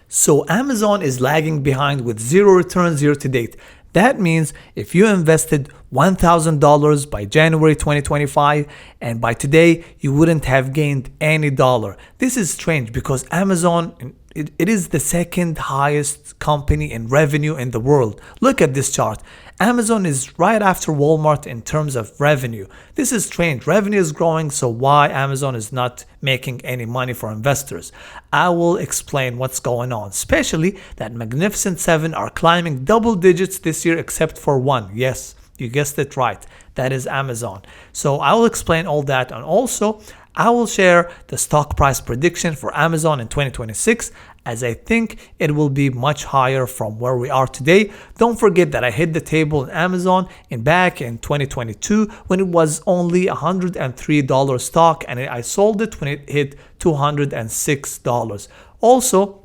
So Amazon is lagging behind with zero returns year to date. That means if you invested $1,000 by January 2025 and by today you wouldn't have gained any dollar. This is strange because Amazon it is the second highest company in revenue in the world. Look at this chart. Amazon is right after Walmart in terms of revenue. This is strange. Revenue is growing, so why Amazon is not making any money for investors? I will explain what's going on, especially that Magnificent Seven are climbing double digits this year except for one. Yes, you guessed it right. That is Amazon. So I will explain all that, and also I will share the stock price prediction for Amazon in 2026, as I think it will be much higher from where we are today. Don't forget that I hit the table in Amazon back in 2022 when it was only $103 stock, and I sold it when it hit $206. Also,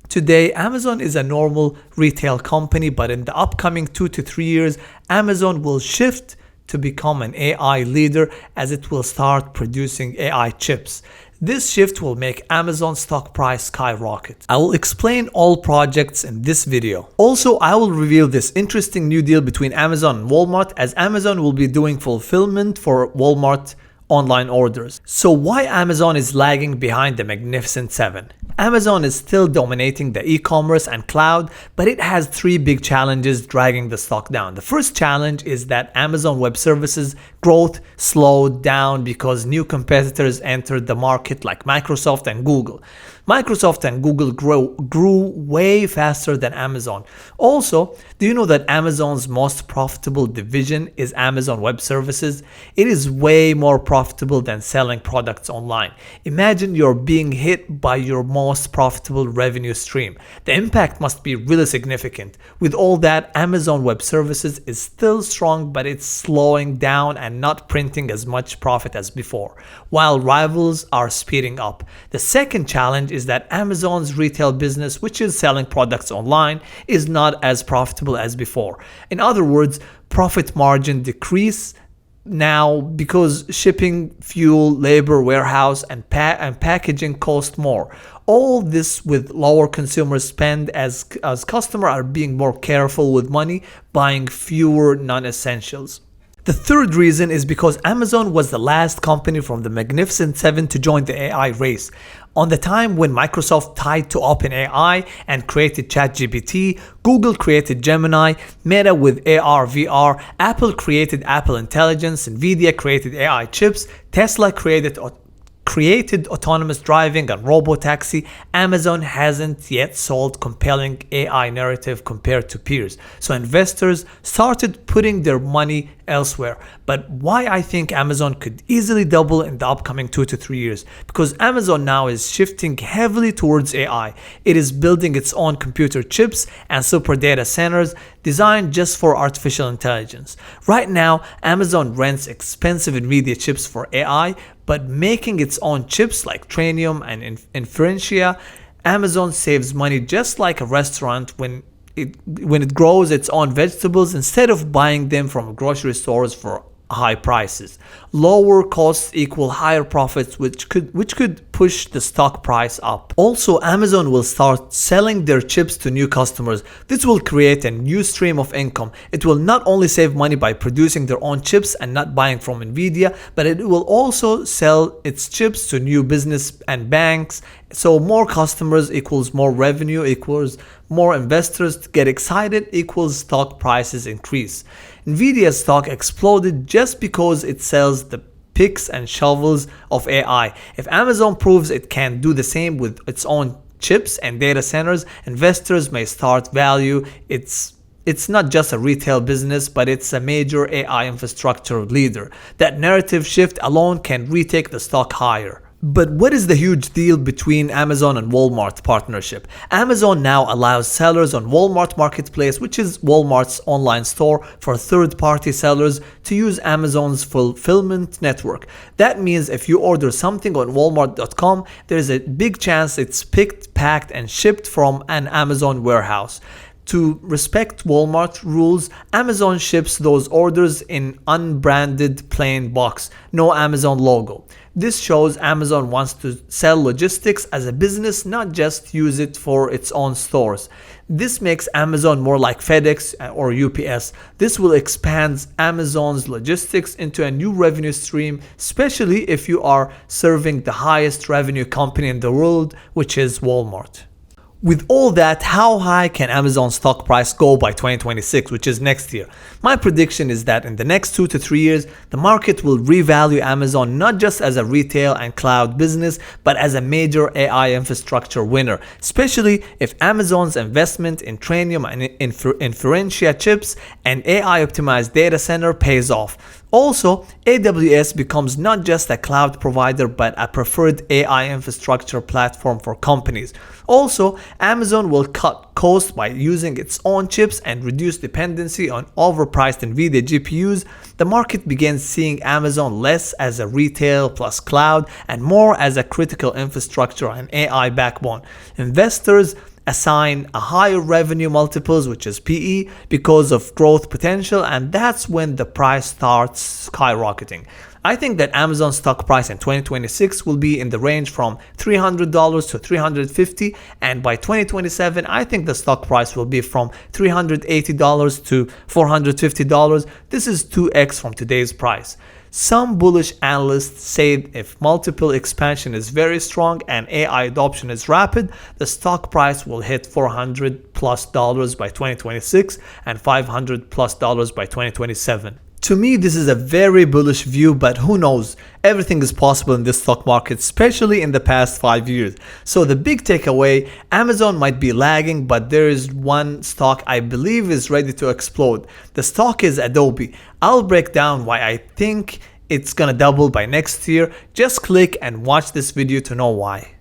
today, Amazon is a normal retail company, but in the upcoming 2 to 3 years, Amazon will shift to become an AI leader as it will start producing AI chips. This shift will make Amazon stock price skyrocket. I will explain all projects in this video. Also, I will reveal this interesting new deal between Amazon and Walmart, as Amazon will be doing fulfillment for Walmart online orders. So why Amazon is lagging behind the Magnificent Seven? Amazon is still dominating the e-commerce and cloud, but it has three big challenges dragging the stock down. The first challenge is that Amazon Web Services growth slowed down because new competitors entered the market like Microsoft and Google. Microsoft and Google grew way faster than Amazon. Also, do you know that Amazon's most profitable division is Amazon Web Services? It is way more profitable than selling products online. Imagine you're being hit by your most profitable revenue stream. The impact must be really significant. With all that, Amazon Web Services is still strong, but it's slowing down and not printing as much profit as before, while rivals are speeding up. The second challenge is that Amazon's retail business, which is selling products online, is not as profitable as before. In other words, profit margin decrease now because shipping, fuel, labor, warehouse, and packaging cost more. All this with lower consumer spend as customers are being more careful with money, buying fewer non-essentials. The third reason is because Amazon was the last company from the Magnificent Seven to join the AI race. On the time when Microsoft tied to OpenAI and created ChatGPT, Google created Gemini, Meta with AR, VR, Apple created Apple Intelligence, Nvidia created AI chips, Tesla created autonomous driving and robotaxi. Amazon hasn't yet sold compelling AI narrative compared to peers. So investors started putting their money elsewhere. But why I think Amazon could easily double in the upcoming 2 to 3 years? Because Amazon now is shifting heavily towards AI. It is building its own computer chips and super data centers designed just for artificial intelligence. Right now, Amazon rents expensive NVIDIA chips for AI, but making its own chips like Trainium and Inferentia, Amazon saves money just like a restaurant when it grows its own vegetables instead of buying them from grocery stores for high prices. Lower costs equal higher profits, which could push the stock price up. Also, Amazon will start selling their chips to new customers. This will create a new stream of income. It will not only save money by producing their own chips and not buying from Nvidia, but it will also sell its chips to new business and banks. So more customers equals more revenue equals more investors get excited equals stock prices increase. Nvidia's stock exploded just because it sells the picks and shovels of AI. If Amazon proves it can do the same with its own chips and data centers, investors may start value it's not just a retail business, but it's a major AI infrastructure leader. That narrative shift alone can retake the stock higher. But what is the huge deal between Amazon and Walmart partnership? Amazon now allows sellers on Walmart Marketplace, which is Walmart's online store for third-party sellers, to use Amazon's fulfillment network. That means if you order something on Walmart.com, there is a big chance it's picked, packed, and shipped from an Amazon warehouse. To respect Walmart rules, Amazon ships those orders in unbranded plain box, no Amazon logo. This shows Amazon wants to sell logistics as a business, not just use it for its own stores. This makes Amazon more like FedEx or UPS. This will expand Amazon's logistics into a new revenue stream, especially if you are serving the highest revenue company in the world, which is Walmart. With all that, how high can Amazon stock price go by 2026, which is next year? My prediction is that in the next 2 to 3 years, the market will revalue Amazon not just as a retail and cloud business, but as a major AI infrastructure winner, especially if Amazon's investment in Trainium and Inferentia chips and AI optimized data center pays off. Also, AWS becomes not just a cloud provider but a preferred AI infrastructure platform for companies. Also, Amazon will cut costs by using its own chips and reduce dependency on overpriced NVIDIA GPUs. The market begins seeing Amazon less as a retail plus cloud and more as a critical infrastructure and AI backbone. Investors assign a higher revenue multiples, which is PE, because of growth potential, and that's when the price starts skyrocketing. I think that Amazon stock price in 2026 will be in the range from $300 to $350, and by 2027 I think the stock price will be from $380 to $450. This is 2x from today's price. Some bullish analysts say if multiple expansion is very strong and AI adoption is rapid, the stock price will hit $400+ by 2026 and $500+ by 2027. To me, this is a very bullish view, but who knows? Everything is possible in this stock market, especially in the past 5 years. So the big takeaway, Amazon might be lagging, but there is one stock I believe is ready to explode. The stock is Adobe. I'll break down why I think it's gonna double by next year. Just click and watch this video to know why.